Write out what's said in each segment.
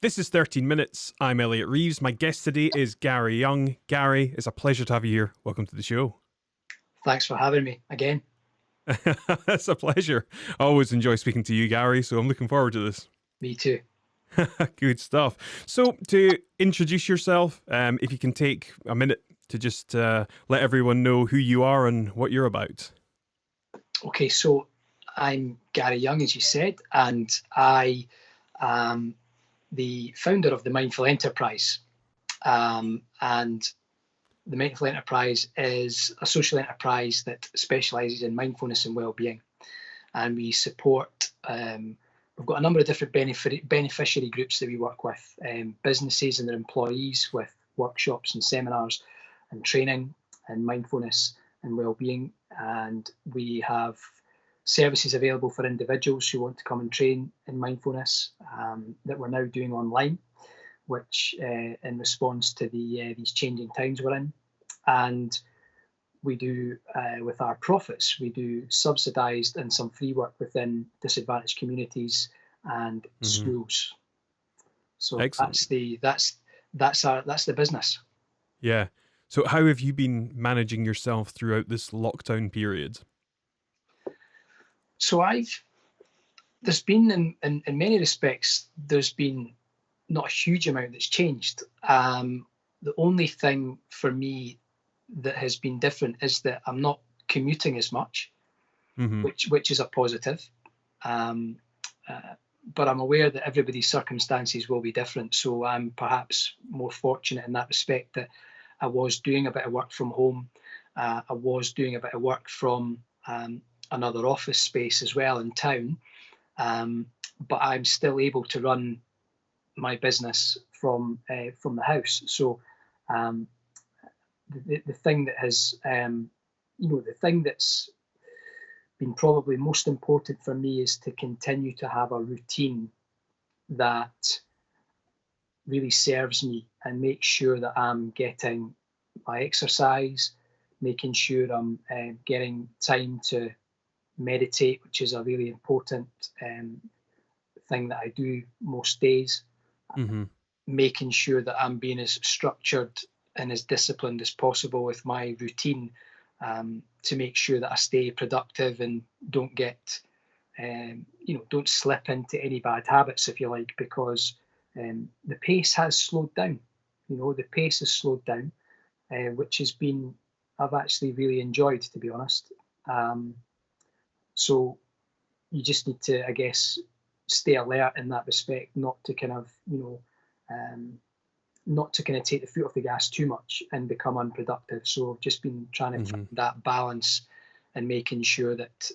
This is 13 Minutes. I'm Elliot Reeves. My guest today is Gary Young. Gary, it's a pleasure to have you here. Welcome to the show. Thanks for having me again. It's a pleasure. I always enjoy speaking to you, Gary, so I'm looking forward to this. Me too. Good stuff. So to introduce yourself, if you can take a minute to just let everyone know who you are and what you're about. Okay, so I'm Gary Young, as you said, and I am the founder of the Mindful Enterprise. And the Mindful Enterprise is a social enterprise that specialises in mindfulness and well-being. And we support, we've got a number of different beneficiary groups that we work with, businesses and their employees with workshops and seminars and training and mindfulness and well-being. And we have services available for individuals who want to come and train in mindfulness that we're now doing online, which in response to these changing times we're in. And we do, with our profits, we do subsidised and some free work within disadvantaged communities and schools. So excellent. That's the business. Yeah. So how have you been managing yourself throughout this lockdown period? So there's been, in many respects, there's been not a huge amount that's changed. The only thing for me that has been different is that I'm not commuting as much, which is a positive. But I'm aware that everybody's circumstances will be different. So I'm perhaps more fortunate in that respect that I was doing a bit of work from home. I was doing a bit of work from another office space as well in town. But I'm still able to run my business from the house. So the thing that has, the thing that's been probably most important for me is to continue to have a routine that really serves me and make sure that I'm getting my exercise, making sure I'm getting time to meditate, which is a really important thing that I do most days. Making sure that I'm being as structured and as disciplined as possible with my routine to make sure that I stay productive and don't get, don't slip into any bad habits, if you like, because the pace has slowed down. The pace has slowed down, which has been, I've actually really enjoyed, to be honest. So you just need to, I guess, stay alert in that respect, not to kind of, take the foot off the gas too much and become unproductive. So I've just been trying to find that balance and making sure that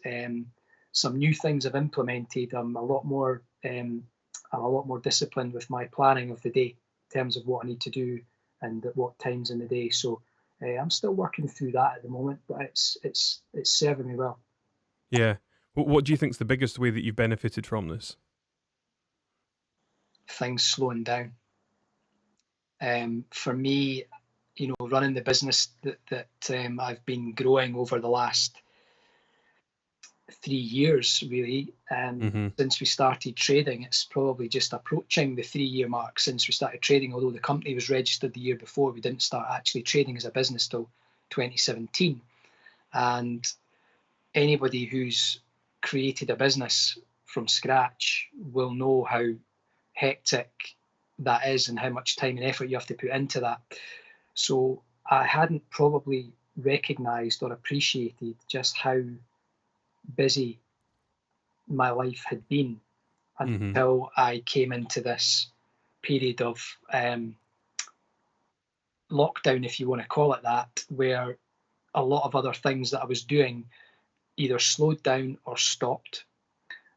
some new things I've implemented. I'm a lot more disciplined with my planning of the day in terms of what I need to do and at what times in the day. So I'm still working through that at the moment, but it's serving me well. Yeah. What do you think is the biggest way that you've benefited from this? Things slowing down. For me, running the business that I've been growing over the last 3 years, really, since we started trading. It's probably just approaching the 3-year mark since we started trading, although the company was registered the year before. We didn't start actually trading as a business till 2017. And anybody who's created a business from scratch will know how hectic that is and how much time and effort you have to put into that. So I hadn't probably recognized or appreciated just how busy my life had been Mm-hmm. until I came into this period of lockdown, if you want to call it that, where a lot of other things that I was doing either slowed down or stopped.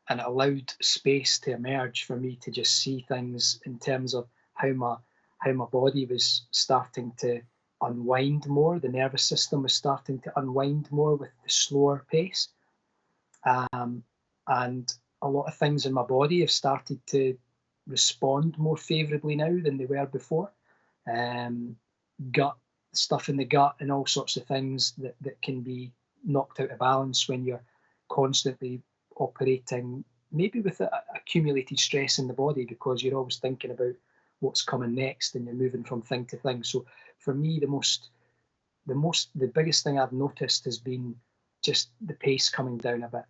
And it allowed space to emerge for me to just see things in terms of how my body was starting to unwind more. The nervous system was starting to unwind more with the slower pace. And a lot of things in my body have started to respond more favorably now than they were before. Um, Gut stuff in the gut and all sorts of things that can be knocked out of balance when you're constantly operating, maybe with accumulated stress in the body because you're always thinking about what's coming next and you're moving from thing to thing. So for me, the biggest thing I've noticed has been just the pace coming down a bit,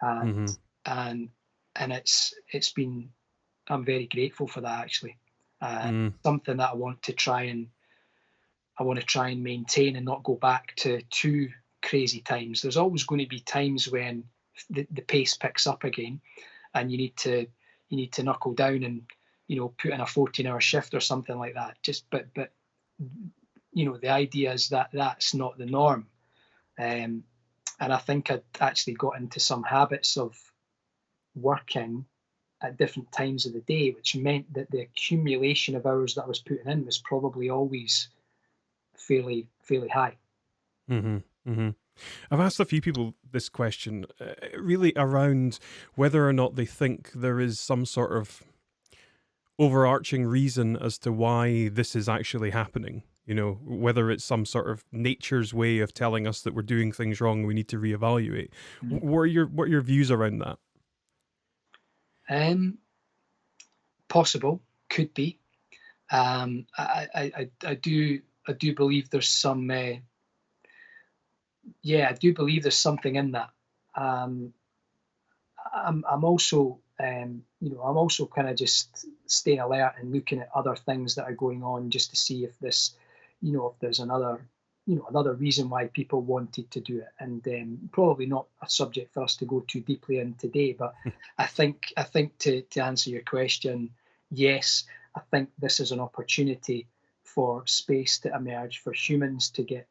and Mm-hmm. and and it's been, I'm very grateful for that actually. Mm. Something that I want to try and maintain and not go back to too crazy times. There's always going to be times when the pace picks up again, and you need to knuckle down and put in a 14-hour shift or something like that. Just but the idea is that that's not the norm. Um, and I think I'd actually got into some habits of working at different times of the day, which meant that the accumulation of hours that I was putting in was probably always fairly high. Mm-hmm. Mm-hmm. I've asked a few people this question, really around whether or not they think there is some sort of overarching reason as to why this is actually happening. You know, whether it's some sort of nature's way of telling us that we're doing things wrong, we need to reevaluate. Mm. What are your views around that? Um, Possible, could be. I do believe there's some. Yeah, I do believe there's something in that. Um, I'm also, I'm also kind of just staying alert and looking at other things that are going on just to see if if there's another reason why people wanted to do it. And probably not a subject for us to go too deeply in today. But I think to answer your question, yes, I think this is an opportunity for space to emerge for humans to get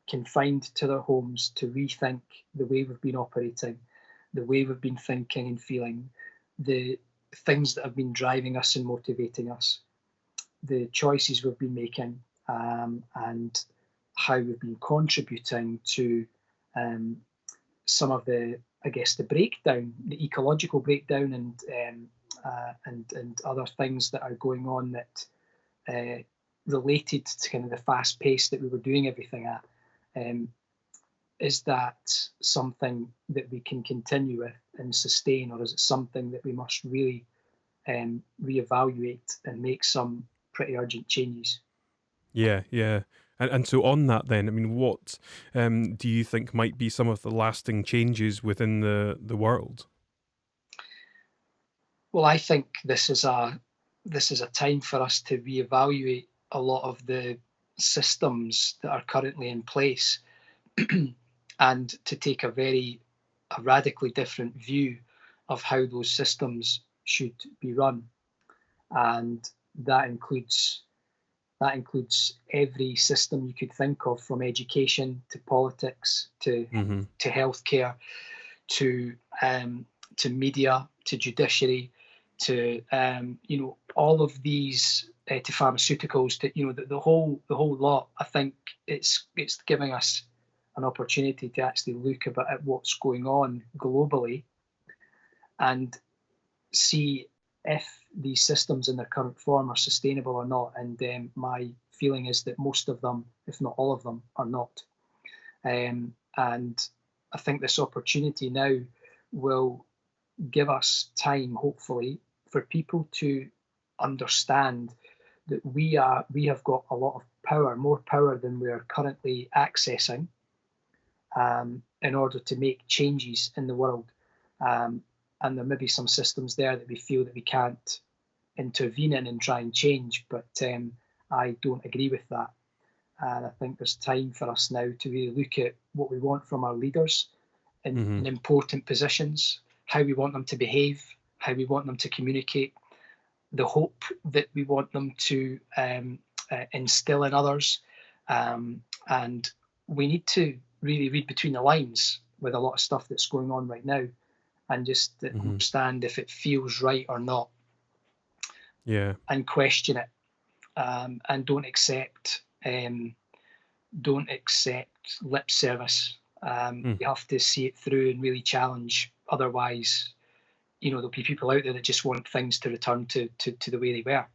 confined to their homes, to rethink the way we've been operating, the way we've been thinking and feeling, the things that have been driving us and motivating us, the choices we've been making, and how we've been contributing to um, some of I guess, the breakdown, the ecological breakdown, and other things that are going on that related to kind of the fast pace that we were doing everything at. Um, is that something that we can continue with and sustain, or is it something that we must really reevaluate and make some pretty urgent changes? Yeah, yeah. And so on that then, I mean, what do you think might be some of the lasting changes within the world? Well, I think this is a time for us to reevaluate a lot of the systems that are currently in place, and to take a radically different view of how those systems should be run. And that includes that includes every system you could think of, from education to politics Mm-hmm. to healthcare to media to judiciary to all of these, to pharmaceuticals, to the whole lot. I think it's giving us an opportunity to actually look a bit at what's going on globally and see if these systems in their current form are sustainable or not. And my feeling is that most of them, if not all of them, are not. And I think this opportunity now will give us time, hopefully, for people to understand that we have got a lot of power, more power than we are currently accessing, in order to make changes in the world. And there may be some systems there that we feel that we can't intervene in and try and change. But I don't agree with that. And I think there's time for us now to really look at what we want from our leaders in important positions, how we want them to behave, how we want them to communicate, the hope that we want them to instill in others. And we need to really read between the lines with a lot of stuff that's going on right now, and just understand if it feels right or not. Yeah. And question it, and don't accept lip service. You have to see it through and really challenge. Otherwise, there'll be people out there that just want things to return to the way they were.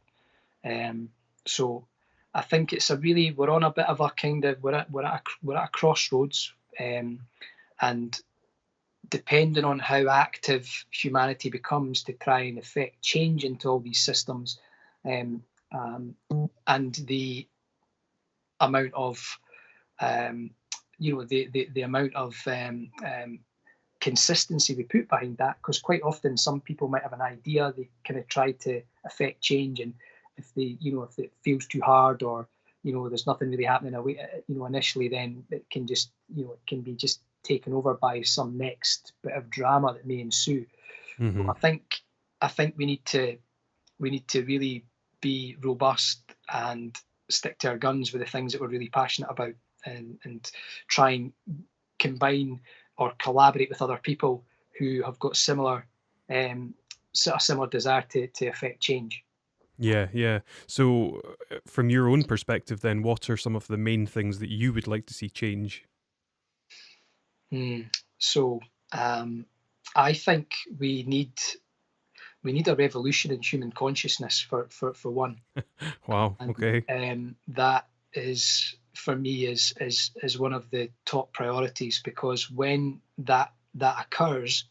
So I think it's we're on a bit of a kind of, we're at a crossroads, and depending on how active humanity becomes to try and effect change into all these systems, and the amount of the amount of consistency we put behind that, because quite often some people might have an idea, they kind of try to affect change, and if it feels too hard, or there's nothing really happening initially, then it can just it can be just taken over by some next bit of drama that may ensue. So I think we need to really be robust and stick to our guns with the things that we're really passionate about, and try and combine or collaborate with other people who have got similar desire to affect change. Yeah. So, from your own perspective, then, what are some of the main things that you would like to see change? So, I think we need a revolution in human consciousness for one. Wow. Okay. And that is, for me, is one of the top priorities, because when that occurs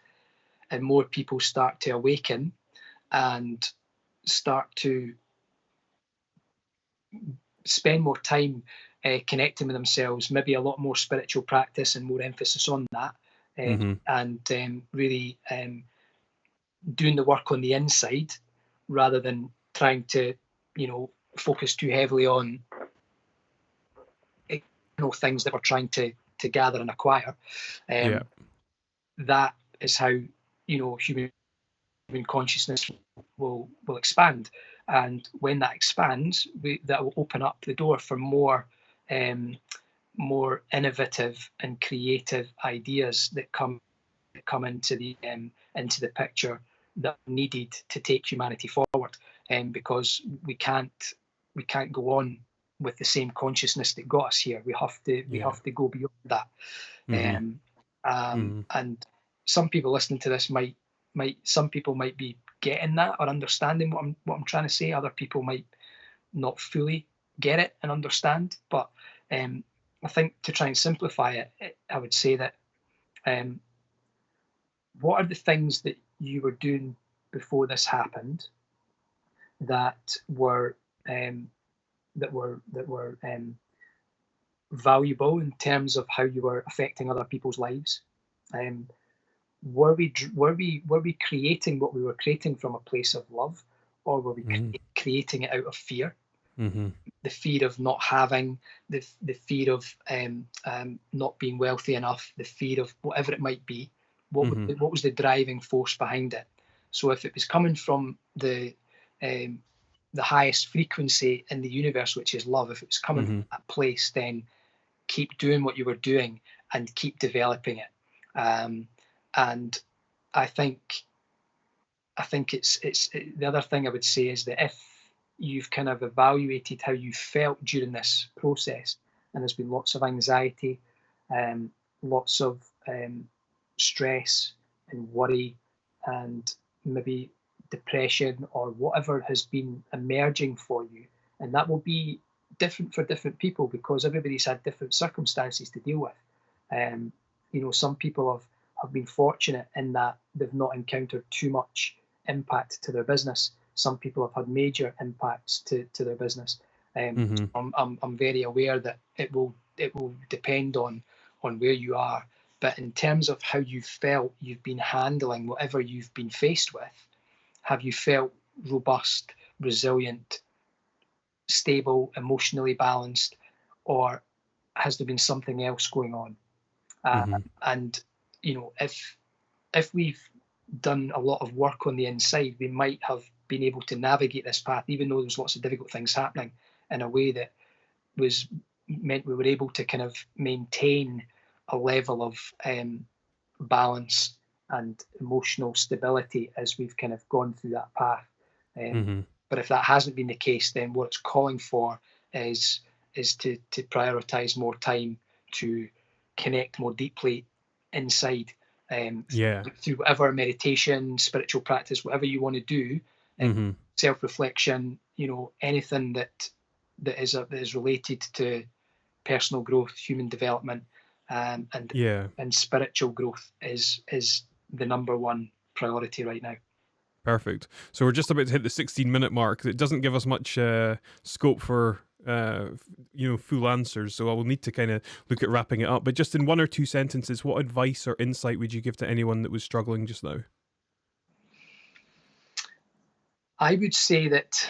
and more people start to awaken and start to spend more time connecting with themselves, maybe a lot more spiritual practice and more emphasis on that, and really doing the work on the inside, rather than trying to focus too heavily on things that we're trying to gather and acquire. That is how human consciousness will expand, and when that expands, that will open up the door for more innovative and creative ideas that come into the picture, that are needed to take humanity forward. Because we can't go on with the same consciousness that got us here. We have to go beyond that. And some people listening to this might be getting that or understanding what I'm trying to say. Other people might not fully get it and understand. But I think, to try and simplify it, I would say that what are the things that you were doing before this happened that were valuable in terms of how you were affecting other people's lives? Were we creating what we were creating from a place of love, or were we creating it out of fear? The fear of not having, the fear of not being wealthy enough, the fear of whatever it might be. What was the driving force behind it? So if it was coming from the highest frequency in the universe, which is love, if it was coming from that place, then keep doing what you were doing and keep developing it. And I think it's the other thing I would say is that if you've kind of evaluated how you felt during this process, and there's been lots of anxiety, lots of stress and worry, and maybe depression, or whatever has been emerging for you, and that will be different for different people, because everybody's had different circumstances to deal with. Some people have been fortunate in that they've not encountered too much impact to their business. Some people have had major impacts to their business. I'm very aware that it will depend on where you are. But in terms of how you felt you've been handling whatever you've been faced with, have you felt robust? resilient, stable, emotionally balanced, or has there been something else going on? Mm-hmm. And if we've done a lot of work on the inside, we might have been able to navigate this path, even though there's lots of difficult things happening, in a way that was meant we were able to kind of maintain a level of balance and emotional stability as we've kind of gone through that path. Mm-hmm. But if that hasn't been the case, then what it's calling for is to prioritize more time to connect more deeply inside, Yeah. through whatever meditation, spiritual practice, whatever you want to do, Mm-hmm. self-reflection, anything that is related to personal growth, human development, and Yeah. spiritual growth is the number one priority right now. Perfect. So we're just about to hit the 16-minute mark. It doesn't give us much scope for full answers, so I will need to kind of look at wrapping it up. But just in one or two sentences, what advice or insight would you give to anyone that was struggling just now? I would say that,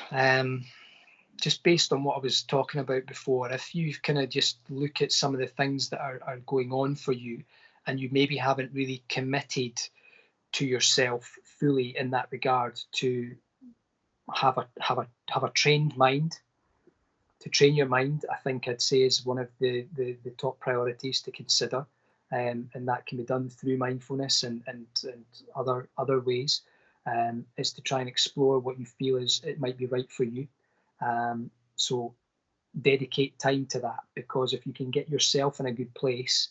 just based on what I was talking about before, if you kind of just look at some of the things that are going on for you, and you maybe haven't really committed to yourself fully in that regard, to have a trained mind, to train your mind, I think I'd say is one of the top priorities to consider. And that can be done through mindfulness and other ways, is to try and explore what you feel is it might be right for you. So dedicate time to that, because if you can get yourself in a good place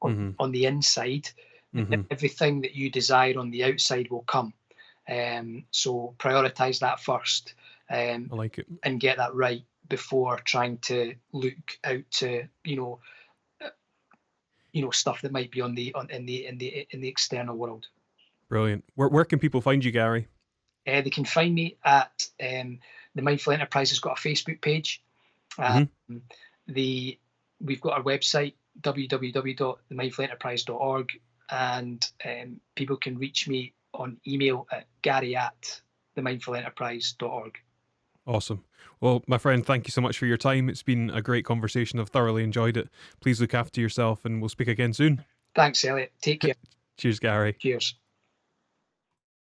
Mm-hmm. on the inside, Mm-hmm. everything that you desire on the outside will come. So prioritize that first, I like it. and get that right before trying to look out to stuff that might be in the external world. Brilliant. Where can people find you, Gary? They can find me at, the Mindful Enterprise has got a Facebook page. Mm-hmm. The We've got our website, www.themindfulenterprise.org, and people can reach me on email at gary@themindfulenterprise.org. Awesome. Well, my friend, thank you so much for your time. It's been a great conversation. I've thoroughly enjoyed it. Please look after yourself, and we'll speak again soon. Thanks, Elliot. Take care. Cheers, Gary. Cheers.